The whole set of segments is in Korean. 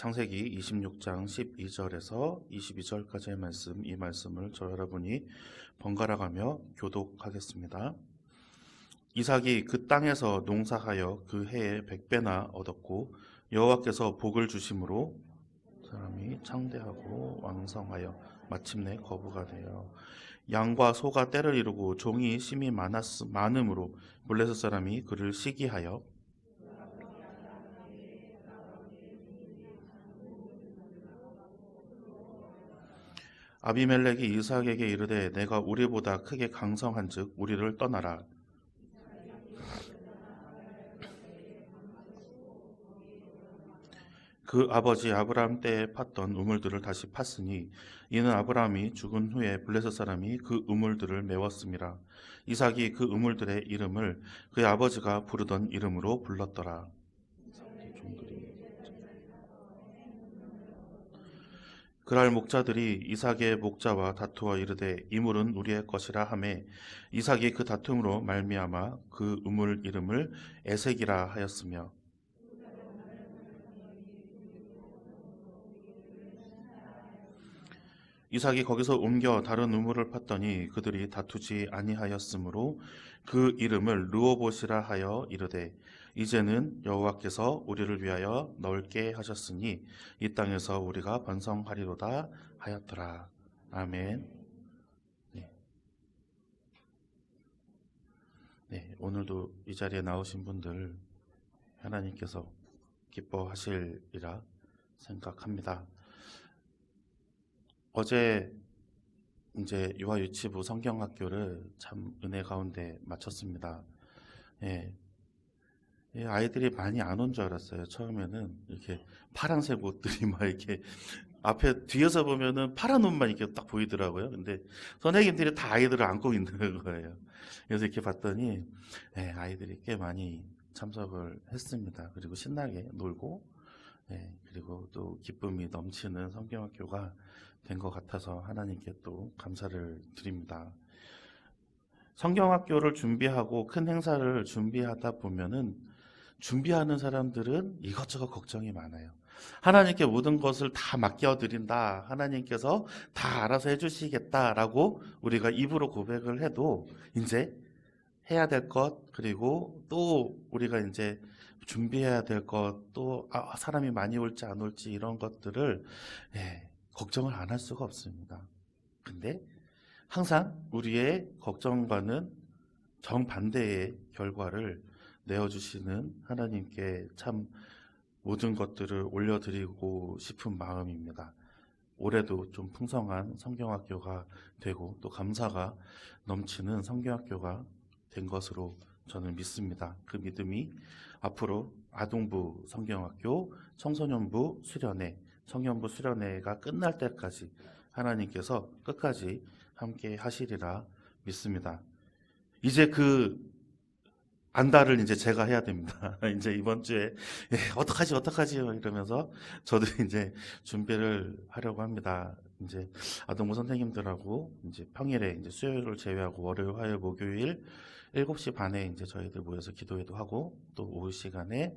창세기 26장 12절에서 22절까지의 말씀, 이 말씀을 저 여러분이 번갈아가며 교독하겠습니다. 이삭이 그 땅에서 농사하여 그 해에 100배나 얻었고 여호와께서 복을 주심으로 사람이 창대하고 왕성하여 마침내 거부가 되어 양과 소가 때를 이루고 종이 심히 많음으로 블레셋 사람이 그를 시기하여 아비멜렉이 이삭에게 이르되 내가 우리보다 크게 강성한즉 우리를 떠나라. 그 아버지 아브라함 때에 팠던 우물들을 다시 팠으니 이는 아브라함이 죽은 후에 블레셋 사람이 그 우물들을 메웠음이라. 이삭이 그 우물들의 이름을 그의 아버지가 부르던 이름으로 불렀더라. 그날 목자들이 이삭의 목자와 다투어 이르되 이 물은 우리의 것이라 하매 이삭이 그 다툼으로 말미암아 그 우물 이름을 에색이라 하였으며 이삭이 거기서 옮겨 다른 우물을 팠더니 그들이 다투지 아니하였으므로 그 이름을 르호봇이라 하여 이르되 이제는 여호와께서 우리를 위하여 넓게 하셨으니 이 땅에서 우리가 번성하리로다 하였더라. 아멘. 네, 오늘도 이 자리에 나오신 분들 하나님께서 기뻐하시리라 생각합니다. 어제 이제 유아유치부 성경학교를 참 은혜 가운데 마쳤습니다. 예, 아이들이 많이 안 온 줄 알았어요. 처음에는 이렇게 파란색 옷들이 막 이렇게 앞에 뒤에서 보면은 파란 옷만 이렇게 딱 보이더라고요. 근데 선생님들이 다 아이들을 안고 있는 거예요. 그래서 이렇게 봤더니 아이들이 꽤 많이 참석을 했습니다. 그리고 신나게 놀고 그리고 또 기쁨이 넘치는 성경학교가 된 것 같아서 하나님께 또 감사를 드립니다. 성경학교를 준비하고 큰 행사를 준비하다 보면은 준비하는 사람들은 이것저것 걱정이 많아요. 하나님께 모든 것을 다 맡겨드린다. 하나님께서 다 알아서 해주시겠다라고 우리가 입으로 고백을 해도 이제 해야 될 것, 그리고 또 우리가 이제 준비해야 될 것, 또 사람이 많이 올지 안 올지 이런 것들을 걱정을 안 할 수가 없습니다. 근데 항상 우리의 걱정과는 정반대의 결과를 내어주시는 하나님께 참 모든 것들을 올려드리고 싶은 마음입니다. 올해도 좀 풍성한 성경학교가 되고 또 감사가 넘치는 성경학교가 된 것으로 저는 믿습니다. 그 믿음이 앞으로 아동부 성경학교, 청소년부 수련회, 청년부 수련회가 끝날 때까지 하나님께서 끝까지 함께 하시리라 믿습니다. 이제 그 안달을 이제 제가 해야 됩니다. 이제 이번 주에 어떡하지 이러면서 저도 이제 준비를 하려고 합니다. 이제 아동부 선생님들하고 이제 평일에 이제 수요일을 제외하고 월요일, 화요일, 목요일 7시 반에 이제 저희들 모여서 기도회도 하고 또 오후 시간에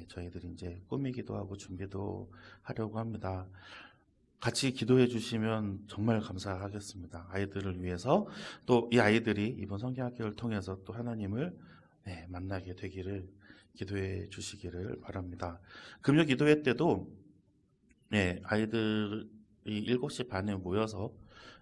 저희들이 이제 꾸미기도 하고 준비도 하려고 합니다. 같이 기도해 주시면 정말 감사하겠습니다. 아이들을 위해서 또 이 아이들이 이번 성경학교를 통해서 또 하나님을 만나게 되기를 기도해 주시기를 바랍니다. 금요 기도회 때도 아이들이 7시 반에 모여서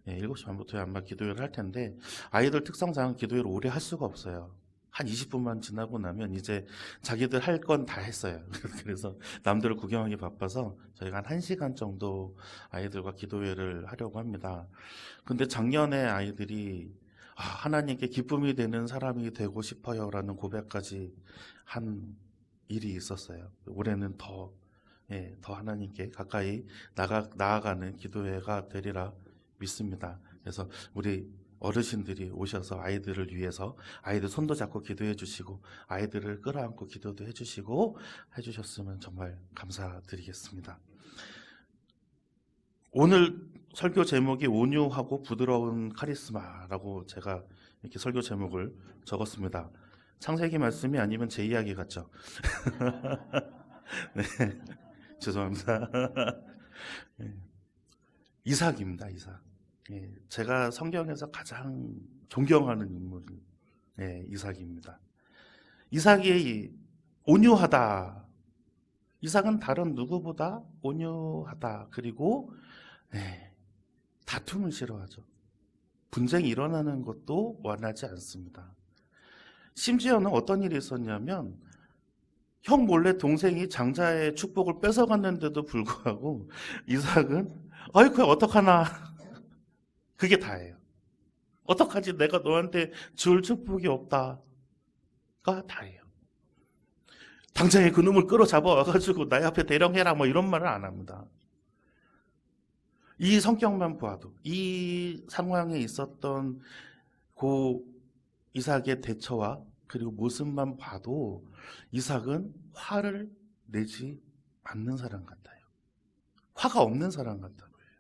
7시 반부터 아마 기도회를 할 텐데 아이들 특성상 기도회를 오래 할 수가 없어요. 한 20분만 지나고 나면 이제 자기들 할 건 다 했어요. 그래서 남들을 구경하기 바빠서 저희가 한 1시간 정도 아이들과 기도회를 하려고 합니다. 근데 작년에 아이들이 하나님께 기쁨이 되는 사람이 되고 싶어요 라는 고백까지 한 일이 있었어요. 올해는 더 하나님께 가까이 나아가는 기도회가 되리라 믿습니다. 그래서 우리 어르신들이 오셔서 아이들을 위해서 아이들 손도 잡고 기도해 주시고 아이들을 끌어안고 기도도 해주시고 해주셨으면 정말 감사드리겠습니다. 오늘 설교 제목이 온유하고 부드러운 카리스마라고 제가 이렇게 설교 제목을 적었습니다. 창세기 말씀이 아니면 제 이야기 같죠? 네. 죄송합니다. 예, 이삭입니다, 이삭. 예, 제가 성경에서 가장 존경하는 인물이 이삭입니다. 이삭이 온유하다. 이삭은 다른 누구보다 온유하다. 그리고 다툼을 싫어하죠. 분쟁이 일어나는 것도 원하지 않습니다. 심지어는 어떤 일이 있었냐면 형 몰래 동생이 장자의 축복을 뺏어갔는데도 불구하고 이삭은 아이쿠야 어떡하나 그게 다예요. 어떡하지 내가 너한테 줄 축복이 없다가 다예요. 당장에 그놈을 끌어잡아 와가지고 나의 앞에 대령해라 뭐 이런 말을 안 합니다. 이 성격만 보아도 이 상황에 있었던 그 이삭의 대처와 그리고 모습만 봐도 이삭은 화를 내지 않는 사람 같아요. 화가 없는 사람 같아 보여요.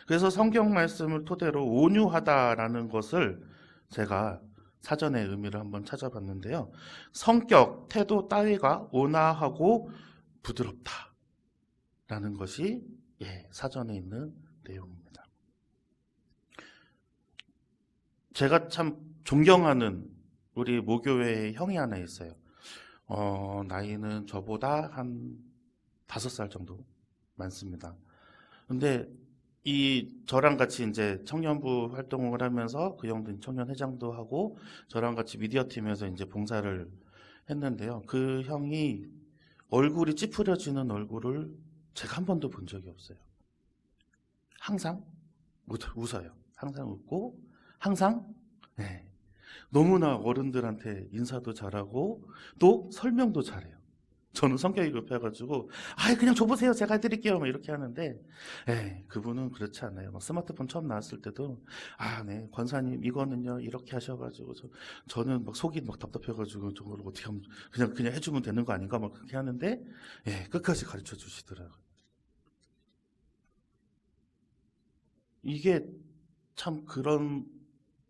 그래서 성경 말씀을 토대로 온유하다라는 것을 제가 사전의 의미를 한번 찾아봤는데요. 성격, 태도 따위가 온화하고 부드럽다라는 것이 사전에 있는 내용입니다. 제가 참 존경하는 우리 모교회의 형이 하나 있어요. 나이는 저보다 한 5살 정도 많습니다. 근데 저랑 같이 이제 청년부 활동을 하면서 그 형도 청년회장도 하고 저랑 같이 미디어팀에서 이제 봉사를 했는데요. 그 형이 얼굴이 찌푸려지는 얼굴을 제가 한 번도 본 적이 없어요. 항상 웃어요. 항상 웃고 항상 너무나 어른들한테 인사도 잘하고 또 설명도 잘해요. 저는 성격이 급해가지고 그냥 줘보세요 제가 해드릴게요 이렇게 하는데 그분은 그렇지 않아요. 스마트폰 처음 나왔을 때도 네 권사님 이거는요 이렇게 하셔가지고 저는 막 속이 막 답답해가지고 저걸 어떻게 하면 그냥 해주면 되는 거 아닌가 막 그렇게 하는데 끝까지 가르쳐 주시더라고요. 이게 참 그런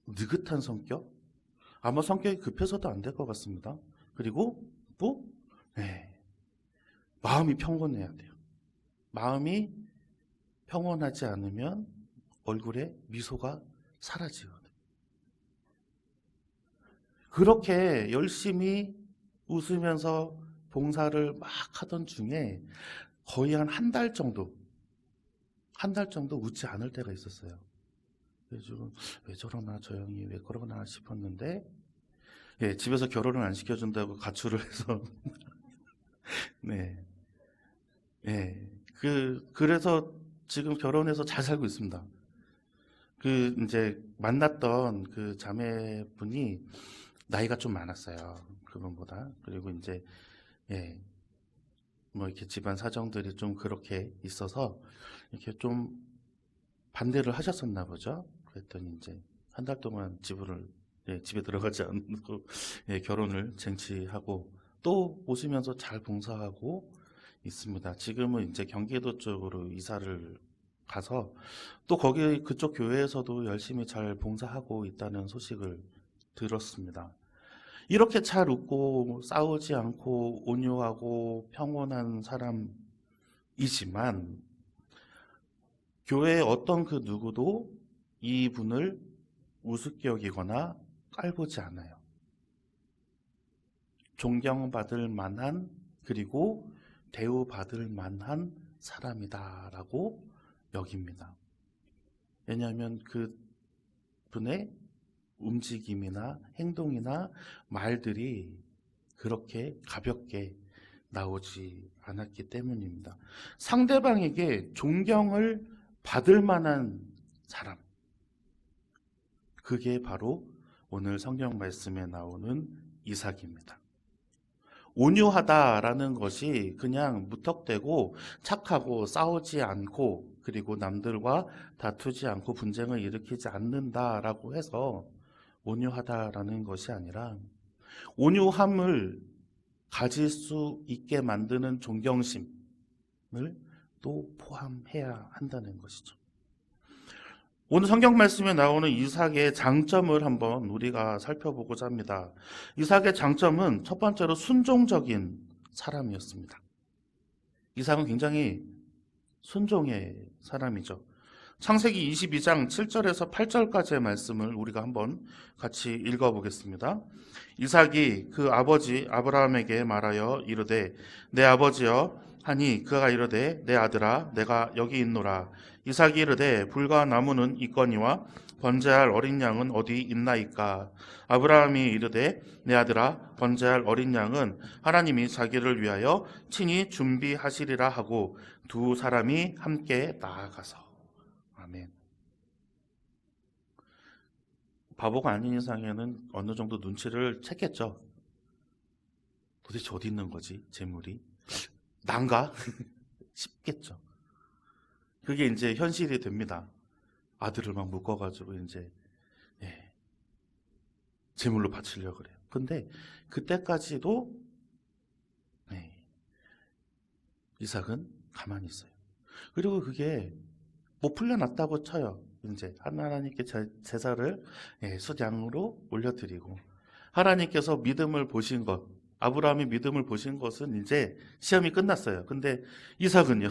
느긋한 성격? 아마 성격이 급해서도 안 될 것 같습니다. 그리고 또 마음이 평온해야 돼요. 마음이 평온하지 않으면 얼굴에 미소가 사라지거든요. 그렇게 열심히 웃으면서 봉사를 막 하던 중에 거의 한 달 정도 웃지 않을 때가 있었어요. 그래서 왜 저러나 저 형이 왜 그러나 싶었는데 집에서 결혼을 안 시켜준다고 가출을 해서 그래서 지금 결혼해서 잘 살고 있습니다. 이제 만났던 그 자매분이 나이가 좀 많았어요. 그분보다. 그리고 이제 뭐 이렇게 집안 사정들이 좀 그렇게 있어서 이렇게 좀 반대를 하셨었나 보죠. 그랬더니 이제 한 달 동안 집에 들어가지 않고 결혼을 쟁취하고 또 오시면서 잘 봉사하고 있습니다. 지금은 이제 경기도 쪽으로 이사를 가서 또 그쪽 교회에서도 열심히 잘 봉사하고 있다는 소식을 들었습니다. 이렇게 잘 웃고 싸우지 않고 온유하고 평온한 사람이지만 교회의 어떤 그 누구도 이분을 우습게 여기거나 깔보지 않아요. 존경받을 만한 그리고 대우받을 만한 사람이다라고 여깁니다. 왜냐하면 그 분의 움직임이나 행동이나 말들이 그렇게 가볍게 나오지 않았기 때문입니다. 상대방에게 존경을 받을 만한 사람, 그게 바로 오늘 성경 말씀에 나오는 이삭입니다. 온유하다라는 것이 그냥 무턱대고 착하고 싸우지 않고 그리고 남들과 다투지 않고 분쟁을 일으키지 않는다라고 해서 온유하다라는 것이 아니라 온유함을 가질 수 있게 만드는 존경심을 또 포함해야 한다는 것이죠. 오늘 성경 말씀에 나오는 이삭의 장점을 한번 우리가 살펴보고자 합니다. 이삭의 장점은 첫 번째로 순종적인 사람이었습니다. 이삭은 굉장히 순종의 사람이죠. 창세기 22장 7절에서 8절까지의 말씀을 우리가 한번 같이 읽어보겠습니다. 이삭이 그 아버지 아브라함에게 말하여 이르되 내 아버지여 하니 그가 이르되 내 아들아 내가 여기 있노라. 이삭이 이르되 불과 나무는 있거니와 번제할 어린 양은 어디 있나이까. 아브라함이 이르되 내 아들아 번제할 어린 양은 하나님이 자기를 위하여 친히 준비하시리라 하고 두 사람이 함께 나아가서. 아멘. 바보가 아닌 이상에는 어느 정도 눈치를 챘겠죠. 도대체 어디 있는 거지 재물이? 난가? 싶겠죠. 그게 이제 현실이 됩니다. 아들을 막 묶어가지고 이제 제물로 바치려고 그래요. 근데 그때까지도 이삭은 가만히 있어요. 그리고 그게 뭐 풀려났다고 쳐요. 이제 하나님께 제사를 수량으로 올려드리고 하나님께서 믿음을 보신 것, 아브라함이 믿음을 보신 것은 이제 시험이 끝났어요. 근데 이삭은요.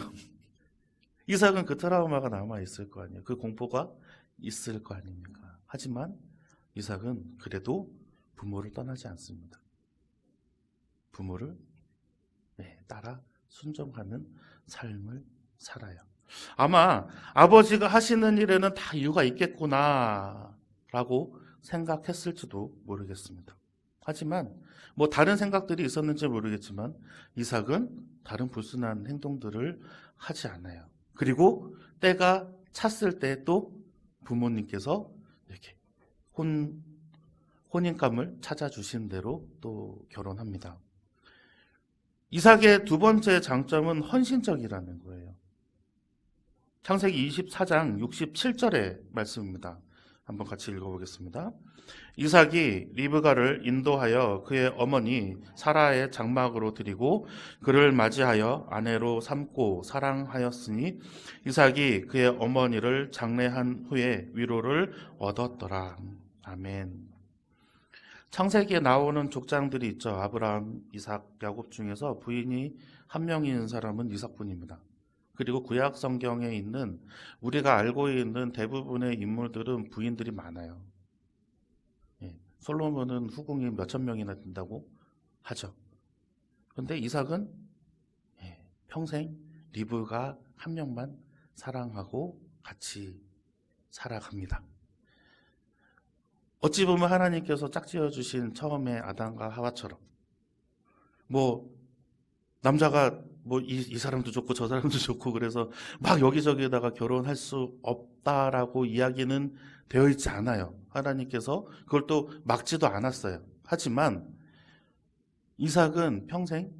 이삭은 그 트라우마가 남아있을 거 아니에요. 그 공포가 있을 거 아닙니까? 하지만 이삭은 그래도 부모를 떠나지 않습니다. 부모를 따라 순종하는 삶을 살아요. 아마 아버지가 하시는 일에는 다 이유가 있겠구나 라고 생각했을지도 모르겠습니다. 하지만 뭐 다른 생각들이 있었는지 모르겠지만 이삭은 다른 불순한 행동들을 하지 않아요. 그리고 때가 찼을 때 또 부모님께서 이렇게 혼인감을 찾아주신 대로 또 결혼합니다. 이삭의 두 번째 장점은 헌신적이라는 거예요. 창세기 24장 67절의 말씀입니다. 한번 같이 읽어보겠습니다. 이삭이 리브가를 인도하여 그의 어머니 사라의 장막으로 드리고 그를 맞이하여 아내로 삼고 사랑하였으니 이삭이 그의 어머니를 장례한 후에 위로를 얻었더라. 아멘. 창세기에 나오는 족장들이 있죠. 아브라함, 이삭, 야곱 중에서 부인이 한 명인 사람은 이삭뿐입니다. 그리고 구약 성경에 있는 우리가 알고 있는 대부분의 인물들은 부인들이 많아요. 솔로몬은 후궁이 몇천 명이나 된다고 하죠. 그런데 이삭은 평생 리브가 한 명만 사랑하고 같이 살아갑니다. 어찌 보면 하나님께서 짝지어 주신 처음에 아담과 하와처럼 뭐 남자가 뭐 이 사람도 좋고 저 사람도 좋고 그래서 막 여기저기에다가 결혼할 수 없다라고 이야기는 되어 있지 않아요. 하나님께서 그걸 또 막지도 않았어요. 하지만 이삭은 평생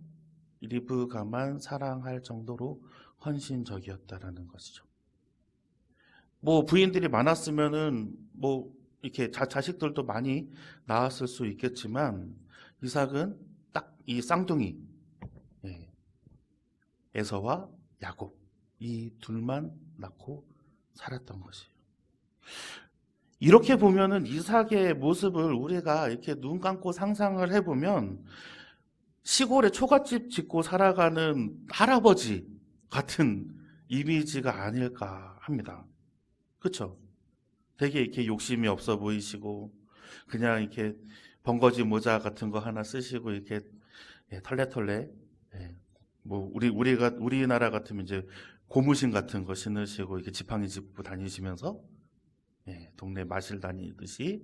리브가만 사랑할 정도로 헌신적이었다라는 것이죠. 뭐 부인들이 많았으면은 뭐 이렇게 자식들도 많이 낳았을 수 있겠지만 이삭은 딱 이 쌍둥이 에서와 야곱 이 둘만 낳고 살았던 것이에요. 이렇게 보면은 이삭의 모습을 우리가 이렇게 눈 감고 상상을 해보면 시골에 초가집 짓고 살아가는 할아버지 같은 이미지가 아닐까 합니다. 그렇죠? 되게 이렇게 욕심이 없어 보이시고 그냥 이렇게 번거지 모자 같은 거 하나 쓰시고 이렇게 털레털레 뭐 우리나라 같으면 이제 고무신 같은 거 신으시고 이렇게 지팡이 짚고 다니시면서 동네 마실 다니듯이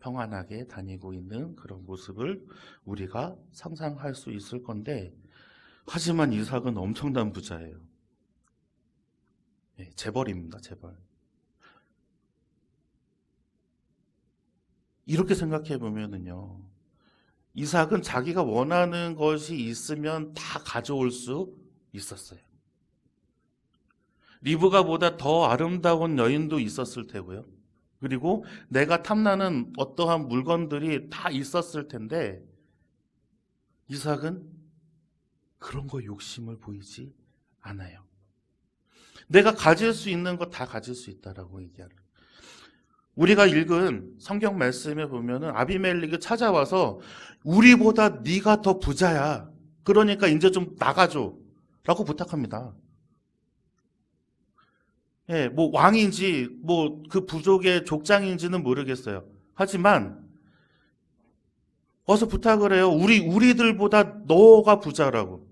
평안하게 다니고 있는 그런 모습을 우리가 상상할 수 있을 건데 하지만 이삭은 엄청난 부자예요. 재벌입니다. 재벌. 이렇게 생각해 보면은요. 이삭은 자기가 원하는 것이 있으면 다 가져올 수 있었어요. 리브가보다 더 아름다운 여인도 있었을 테고요. 그리고 내가 탐나는 어떠한 물건들이 다 있었을 텐데 이삭은 그런 거 욕심을 보이지 않아요. 내가 가질 수 있는 거 다 가질 수 있다라고 얘기하는. 우리가 읽은 성경 말씀에 보면은 아비멜렉이 찾아와서 우리보다 네가 더 부자야. 그러니까 이제 좀 나가줘. 라고 부탁합니다. 예, 뭐 왕인지 뭐 그 부족의 족장인지는 모르겠어요. 하지만 어서 부탁을 해요. 우리들보다 너가 부자라고.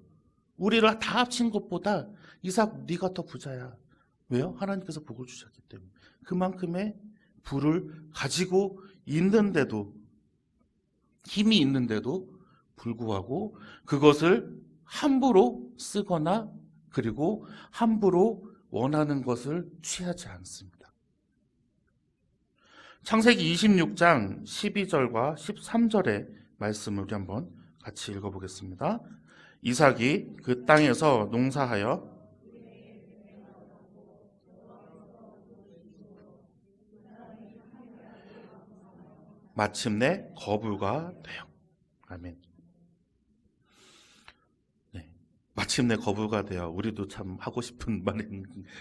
우리를 다 합친 것보다 이삭 네가 더 부자야. 왜요? 하나님께서 복을 주셨기 때문에. 그만큼의 부를 가지고 있는데도, 힘이 있는데도 불구하고 그것을 함부로 쓰거나 그리고 함부로 원하는 것을 취하지 않습니다. 창세기 26장 12절과 13절의 말씀을 우리 한번 같이 읽어보겠습니다. 이삭이 그 땅에서 농사하여 마침내 거부가 되어. 아멘. 네. 마침내 거부가 되어. 우리도 참 하고 싶은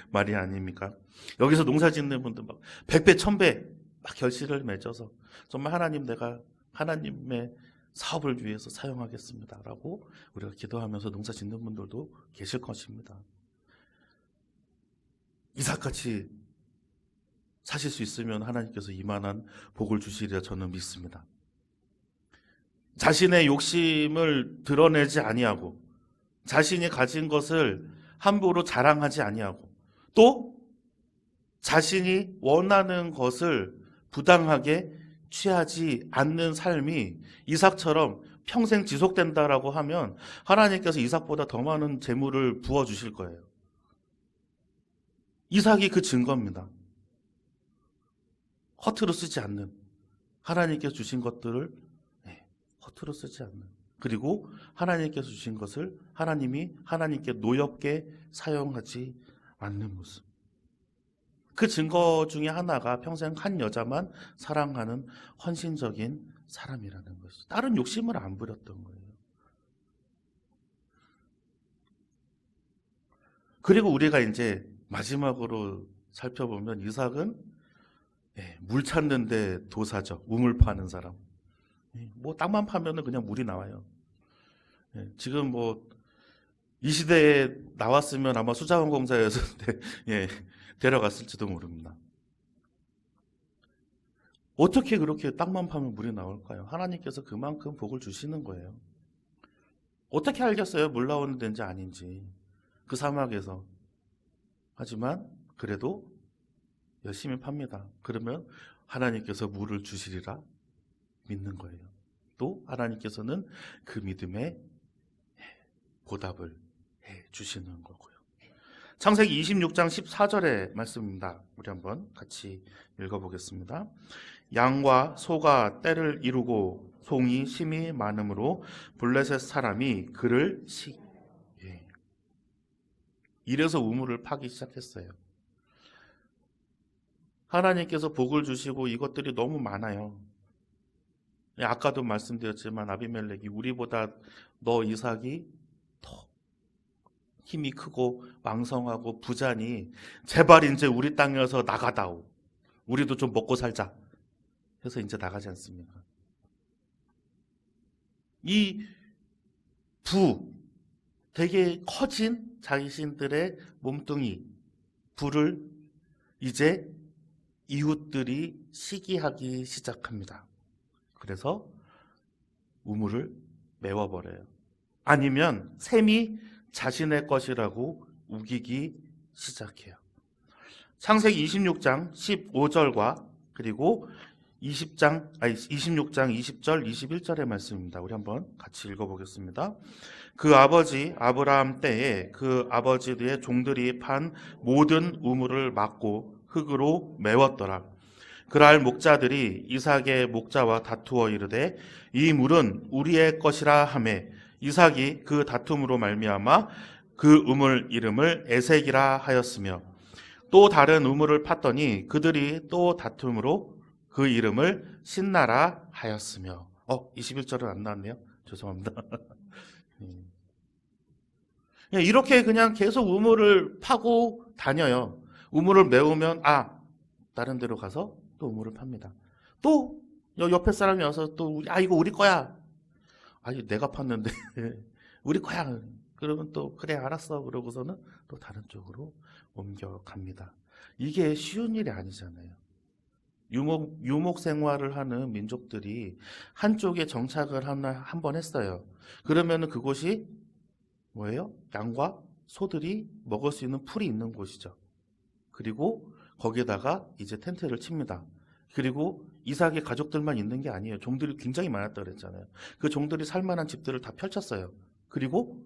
말이 아닙니까? 여기서 농사 짓는 분들 막 100배, 1000배 막 결실을 맺어서 정말 하나님, 내가 하나님의 사업을 위해서 사용하겠습니다 라고 우리가 기도하면서 농사 짓는 분들도 계실 것입니다. 이삭같이 사실 수 있으면 하나님께서 이만한 복을 주시리라 저는 믿습니다. 자신의 욕심을 드러내지 아니하고 자신이 가진 것을 함부로 자랑하지 아니하고 또 자신이 원하는 것을 부당하게 취하지 않는 삶이 이삭처럼 평생 지속된다라고 하면 하나님께서 이삭보다 더 많은 재물을 부어주실 거예요. 이삭이 그 증거입니다. 허투루 쓰지 않는, 하나님께서 주신 것들을 허투루 쓰지 않는, 그리고 하나님께서 주신 것을 하나님이 하나님께 노엽게 사용하지 않는 모습. 그 증거 중에 하나가 평생 한 여자만 사랑하는 헌신적인 사람이라는 것이죠. 다른 욕심을 안 부렸던 거예요. 그리고 우리가 이제 마지막으로 살펴보면 이삭은 물 찾는데 도사죠. 우물 파는 사람. 뭐 땅만 파면은 그냥 물이 나와요. 지금 뭐 이 시대에 나왔으면 아마 수자원공사에서 데려갔을지도 모릅니다. 어떻게 그렇게 땅만 파면 물이 나올까요? 하나님께서 그만큼 복을 주시는 거예요. 어떻게 알겠어요? 물 나오는 데인지 아닌지. 그 사막에서. 하지만 그래도 열심히 팝니다. 그러면 하나님께서 물을 주시리라 믿는 거예요. 또 하나님께서는 그 믿음에 보답을 해 주시는 거고요. 창세기 26장 14절의 말씀입니다. 우리 한번 같이 읽어보겠습니다. 양과 소가 떼를 이루고 송이 심이 많음으로 블레셋 사람이 그를 이래서 우물을 파기 시작했어요. 하나님께서 복을 주시고 이것들이 너무 많아요. 아까도 말씀드렸지만 아비멜렉이 우리보다 너 이삭이 더 힘이 크고 왕성하고 부자니 제발 이제 우리 땅에서 나가다오. 우리도 좀 먹고 살자. 해서 이제 나가지 않습니까? 이 되게 커진 자신들의 몸뚱이 부를 이제 이웃들이 시기하기 시작합니다. 그래서 우물을 메워버려요. 아니면 샘이 자신의 것이라고 우기기 시작해요. 창세기 26장 15절과 그리고 26장 20절 21절의 말씀입니다. 우리 한번 같이 읽어보겠습니다. 그 아버지 아브라함 때에 그 아버지의 종들이 판 모든 우물을 막고 흙으로 메웠더라. 그날 목자들이 이삭의 목자와 다투어 이르되 이 물은 우리의 것이라 하매 이삭이 그 다툼으로 말미암아 그 우물 이름을 에색이라 하였으며 또 다른 우물을 팠더니 그들이 또 다툼으로 그 이름을 신나라 하였으며 21절은 안 나왔네요. 죄송합니다. 이렇게 그냥 계속 우물을 파고 다녀요. 우물을 메우면 다른 데로 가서 또 우물을 팝니다. 또 옆에 사람이 와서 또 이거 우리 거야. 아니 내가 팠는데 우리 거야. 그러면 또 그래 알았어 그러고서는 또 다른 쪽으로 옮겨갑니다. 이게 쉬운 일이 아니잖아요. 유목 생활을 하는 민족들이 한쪽에 정착을 한 번 했어요. 그러면은 그곳이 뭐예요? 양과 소들이 먹을 수 있는 풀이 있는 곳이죠. 그리고 거기에다가 이제 텐트를 칩니다. 그리고 이삭의 가족들만 있는 게 아니에요. 종들이 굉장히 많았다고 그랬잖아요. 그 종들이 살만한 집들을 다 펼쳤어요. 그리고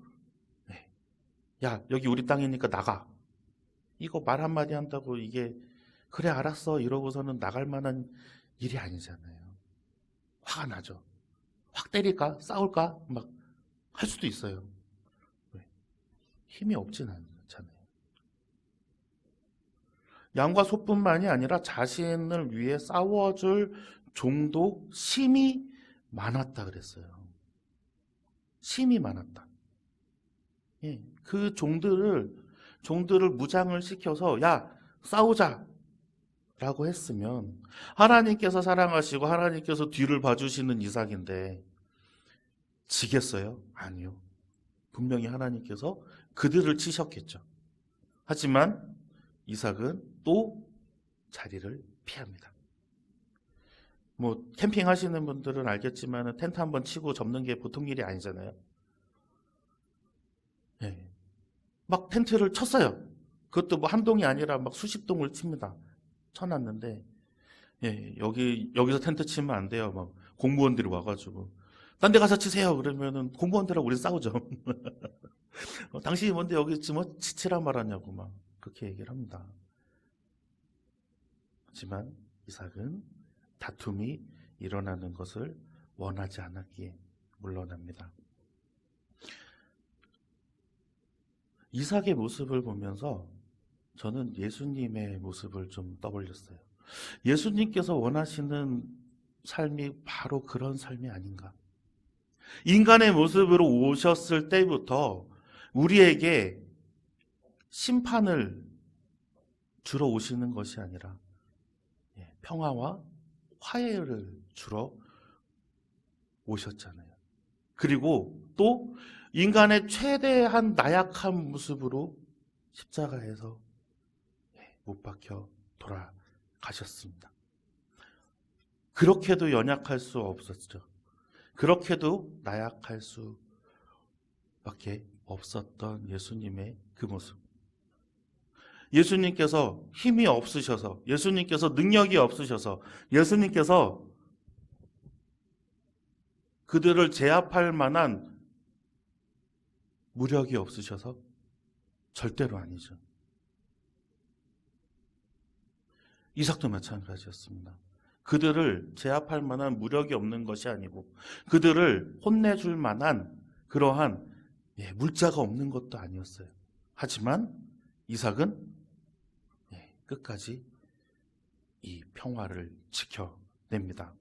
네. 야, 여기 우리 땅이니까 나가. 이거 말 한마디 한다고 이게 그래 알았어 이러고서는 나갈 만한 일이 아니잖아요. 화가 나죠. 확 때릴까? 싸울까? 막 할 수도 있어요. 왜? 힘이 없진 않잖아요. 양과 소뿐만이 아니라 자신을 위해 싸워줄 종도 심이 많았다 그랬어요. 심이 많았다. 예, 그 종들을 무장을 시켜서 야 싸우자 라고 했으면 하나님께서 사랑하시고 하나님께서 뒤를 봐주시는 이삭인데 지겠어요? 아니요. 분명히 하나님께서 그들을 치셨겠죠. 하지만 이삭은 또 자리를 피합니다. 뭐 캠핑 하시는 분들은 알겠지만 텐트 한번 치고 접는 게 보통 일이 아니잖아요. 네. 막 텐트를 쳤어요. 그것도 뭐 한 동이 아니라 막 수십 동을 칩니다. 쳐놨는데 예, 여기서 텐트 치면 안 돼요. 막 공무원들이 와가지고 딴 데 가서 치세요. 그러면은 공무원들하고 우리 싸우죠. 당신이 뭔데 여기 뭐 치치라 말하냐고 막 그렇게 얘기를 합니다. 하지만 이삭은 다툼이 일어나는 것을 원하지 않았기에 물러납니다. 이삭의 모습을 보면서 저는 예수님의 모습을 좀 떠올렸어요. 예수님께서 원하시는 삶이 바로 그런 삶이 아닌가. 인간의 모습으로 오셨을 때부터 우리에게 심판을 주러 오시는 것이 아니라 평화와 화해를 주러 오셨잖아요. 그리고 또 인간의 최대한 나약한 모습으로 십자가에서 못 박혀 돌아가셨습니다. 그렇게도 연약할 수 없었죠. 그렇게도 나약할 수밖에 없었던 예수님의 그 모습. 예수님께서 힘이 없으셔서, 예수님께서 능력이 없으셔서, 예수님께서 그들을 제압할 만한 무력이 없으셔서 절대로 아니죠. 이삭도 마찬가지였습니다. 그들을 제압할 만한 무력이 없는 것이 아니고 그들을 혼내줄 만한 그러한 물자가 없는 것도 아니었어요. 하지만 이삭은 끝까지 이 평화를 지켜냅니다.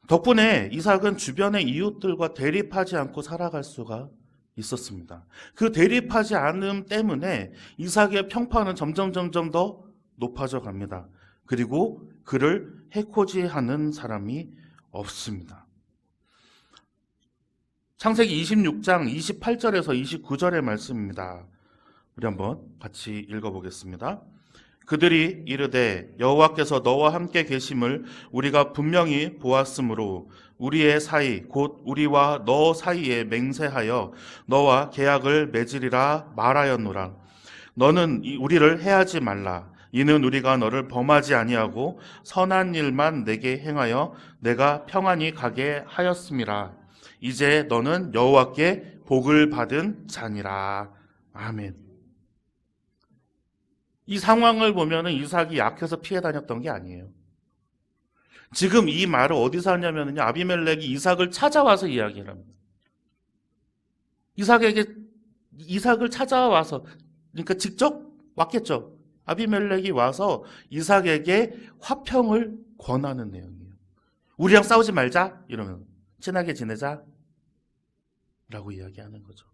덕분에 이삭은 주변의 이웃들과 대립하지 않고 살아갈 수가 있었습니다. 그 대립하지 않음 때문에 이삭의 평판은 점점 더 높아져 갑니다. 그리고 그를 해코지하는 사람이 없습니다. 창세기 26장 28절에서 29절의 말씀입니다. 우리 한번 같이 읽어보겠습니다. 그들이 이르되 여호와께서 너와 함께 계심을 우리가 분명히 보았으므로 우리의 사이 곧 우리와 너 사이에 맹세하여 너와 계약을 맺으리라 말하였노라. 너는 우리를 해하지 말라. 이는 우리가 너를 범하지 아니하고 선한 일만 내게 행하여 내가 평안히 가게 하였음이라. 이제 너는 여호와께 복을 받은 자니라. 아멘. 이 상황을 보면은 이삭이 약해서 피해 다녔던 게 아니에요. 지금 이 말을 어디서 하냐면요, 아비멜렉이 이삭을 찾아와서 이야기를 합니다. 이삭을 찾아와서, 그러니까 직접 왔겠죠. 아비멜렉이 와서 이삭에게 화평을 권하는 내용이에요. 우리랑 싸우지 말자 이러면 친하게 지내자 라고 이야기하는 거죠.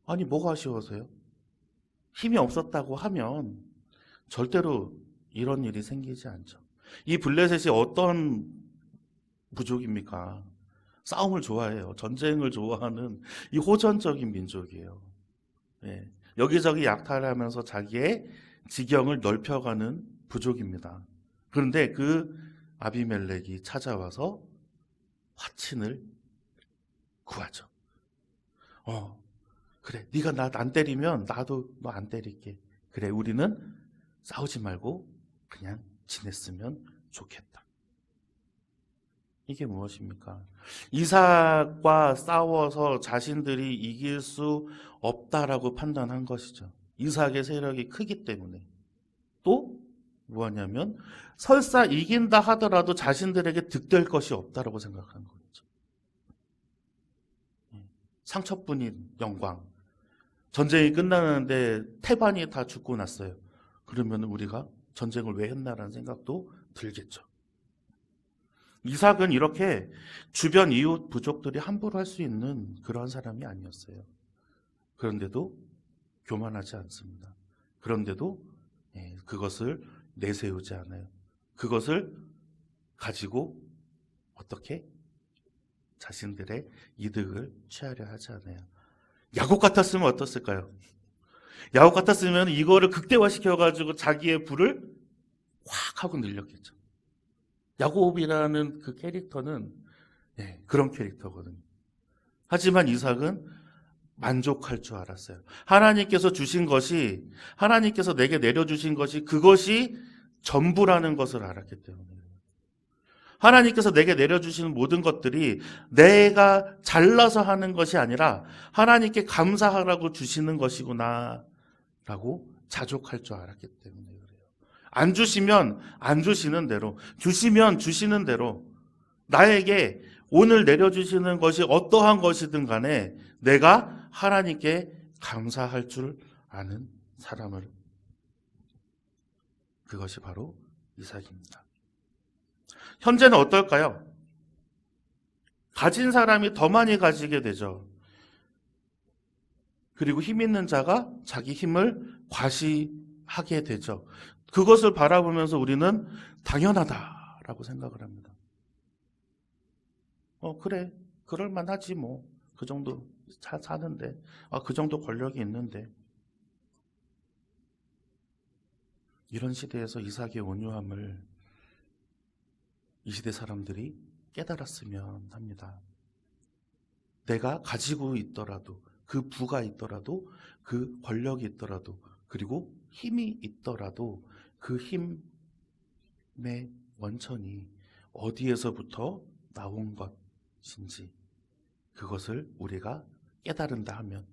아니 뭐가 아쉬워서요? 힘이 없었다고 하면 절대로 이런 일이 생기지 않죠. 이 블레셋이 어떤 부족입니까? 싸움을 좋아해요. 전쟁을 좋아하는 이 호전적인 민족이에요. 예. 여기저기 약탈하면서 자기의 지경을 넓혀가는 부족입니다. 그런데 그 아비멜렉이 찾아와서 화친을 구하죠. 그래, 네가 나 안 때리면 나도 너 안 때릴게. 그래, 우리는 싸우지 말고 그냥 지냈으면 좋겠다. 이게 무엇입니까? 이삭과 싸워서 자신들이 이길 수 없다라고 판단한 것이죠. 이삭의 세력이 크기 때문에. 또 뭐냐면 설사 이긴다 하더라도 자신들에게 득될 것이 없다라고 생각한 거죠. 상처뿐인 영광. 전쟁이 끝나는데 태반이 다 죽고 났어요. 그러면 우리가 전쟁을 왜 했나라는 생각도 들겠죠. 이삭은 이렇게 주변 이웃 부족들이 함부로 할 수 있는 그런 사람이 아니었어요. 그런데도 교만하지 않습니다. 그런데도 그것을 내세우지 않아요. 그것을 가지고 어떻게 자신들의 이득을 취하려 하지 않아요. 야곱 같았으면 어떻을까요? 야곱 같았으면 이거를 극대화시켜가지고 자기의 부를 확 하고 늘렸겠죠. 야곱이라는 그 캐릭터는 그런 캐릭터거든요. 하지만 이삭은 만족할 줄 알았어요. 하나님께서 주신 것이, 하나님께서 내게 내려주신 것이 그것이 전부라는 것을 알았기 때문에. 하나님께서 내게 내려주시는 모든 것들이 내가 잘나서 하는 것이 아니라 하나님께 감사하라고 주시는 것이구나 라고 자족할 줄 알았기 때문에 그래요. 안 주시면 안 주시는 대로, 주시면 주시는 대로 나에게 오늘 내려주시는 것이 어떠한 것이든 간에 내가 하나님께 감사할 줄 아는 사람을, 그것이 바로 이삭입니다. 현재는 어떨까요? 가진 사람이 더 많이 가지게 되죠. 그리고 힘 있는 자가 자기 힘을 과시하게 되죠. 그것을 바라보면서 우리는 당연하다라고 생각을 합니다. 그래, 그럴만하지 뭐. 그 정도 사는데, 그 정도 권력이 있는데. 이런 시대에서 이삭의 온유함을 이 시대 사람들이 깨달았으면 합니다. 내가 가지고 있더라도, 그 부가 있더라도, 그 권력이 있더라도, 그리고 힘이 있더라도 그 힘의 원천이 어디에서부터 나온 것인지 그것을 우리가 깨달은다 하면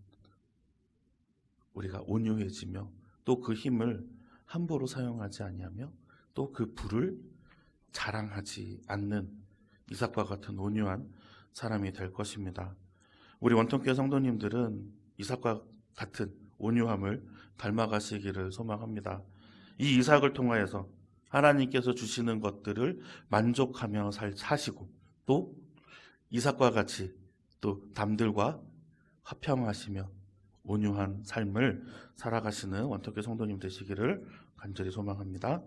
우리가 온유해지며 또 그 힘을 함부로 사용하지 아니하며 또 그 부를 자랑하지 않는 이삭과 같은 온유한 사람이 될 것입니다. 우리 원통교회 성도님들은 이삭과 같은 온유함을 닮아가시기를 소망합니다. 이 이삭을 통하여서 하나님께서 주시는 것들을 만족하며 사시고 또 이삭과 같이 또 남들과 화평하시며 온유한 삶을 살아가시는 원통교회 성도님 되시기를 간절히 소망합니다.